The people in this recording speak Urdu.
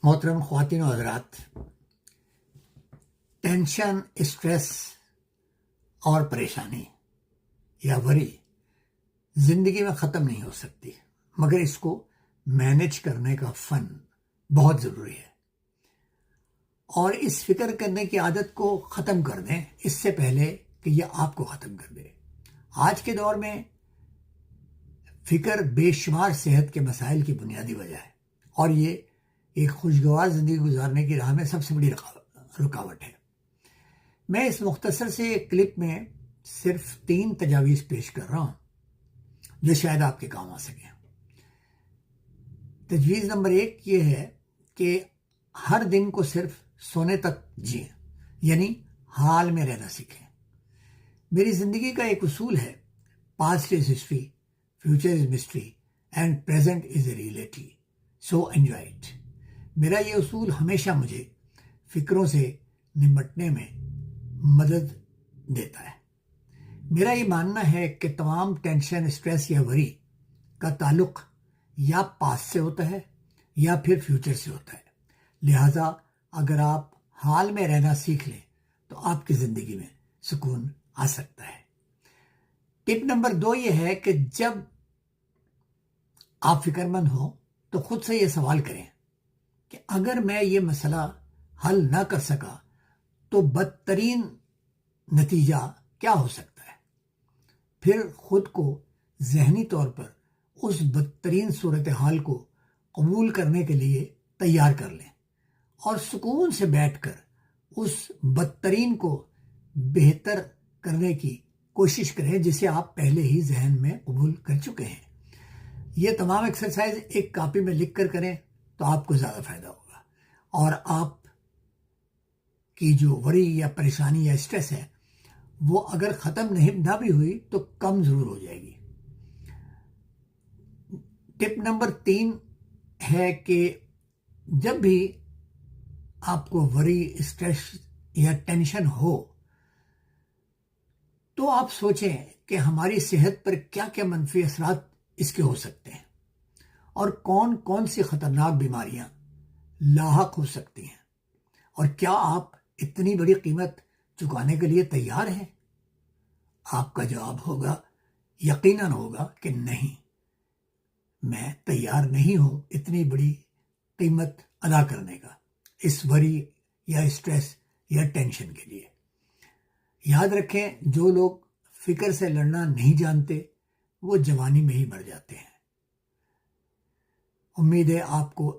محترم خواتین و حضرات، ٹینشن، اسٹریس اور پریشانی یا وری زندگی میں ختم نہیں ہو سکتی، مگر اس کو مینج کرنے کا فن بہت ضروری ہے۔ اور اس فکر کرنے کی عادت کو ختم کر دیں اس سے پہلے کہ یہ آپ کو ختم کر دے۔ آج کے دور میں فکر بے شمار صحت کے مسائل کی بنیادی وجہ ہے، اور یہ ایک خوشگوار زندگی گزارنے کی راہ میں سب سے بڑی رکاوٹ ہے۔ میں اس مختصر سے کلپ میں صرف 3 تجاویز پیش کر رہا ہوں جو شاید آپ کے کام آ سکیں۔ تجویز نمبر 1 یہ ہے کہ ہر دن کو صرف سونے تک جئیں، یعنی حال میں رہنا سیکھیں۔ میری زندگی کا ایک اصول ہے، past is history, future is mystery and present is a reality, so enjoy it. میرا یہ اصول ہمیشہ مجھے فکروں سے نمٹنے میں مدد دیتا ہے۔ میرا یہ ماننا ہے کہ تمام ٹینشن، اسٹریس یا وری کا تعلق یا پاسٹ سے ہوتا ہے یا پھر فیوچر سے ہوتا ہے۔ لہٰذا اگر آپ حال میں رہنا سیکھ لیں تو آپ کی زندگی میں سکون آ سکتا ہے۔ ٹپ نمبر 2 یہ ہے کہ جب آپ فکر مند ہوں تو خود سے یہ سوال کریں کہ اگر میں یہ مسئلہ حل نہ کر سکا تو بدترین نتیجہ کیا ہو سکتا ہے۔ پھر خود کو ذہنی طور پر اس بدترین صورتحال کو قبول کرنے کے لیے تیار کر لیں اور سکون سے بیٹھ کر اس بدترین کو بہتر کرنے کی کوشش کریں جسے آپ پہلے ہی ذہن میں قبول کر چکے ہیں۔ یہ تمام ایکسرسائز ایک کاپی میں لکھ کر کریں تو آپ کو زیادہ فائدہ ہوگا، اور آپ کی جو وری یا پریشانی یا اسٹریس ہے وہ اگر ختم نہ بھی ہوئی تو کم ضرور ہو جائے گی۔ ٹپ نمبر 3 ہے کہ جب بھی آپ کو وری، اسٹریس یا ٹینشن ہو تو آپ سوچیں کہ ہماری صحت پر کیا کیا منفی اثرات اس کے ہو سکتے ہیں اور کون کون سی خطرناک بیماریاں لاحق ہو سکتی ہیں، اور کیا آپ اتنی بڑی قیمت چکانے کے لیے تیار ہیں؟ آپ کا جواب ہوگا، یقیناً ہوگا کہ نہیں، میں تیار نہیں ہوں اتنی بڑی قیمت ادا کرنے کا اس وری یا اسٹریس یا ٹینشن کے لیے۔ یاد رکھیں، جو لوگ فکر سے لڑنا نہیں جانتے وہ جوانی میں ہی مر جاتے ہیں۔ امید ہے آپ کو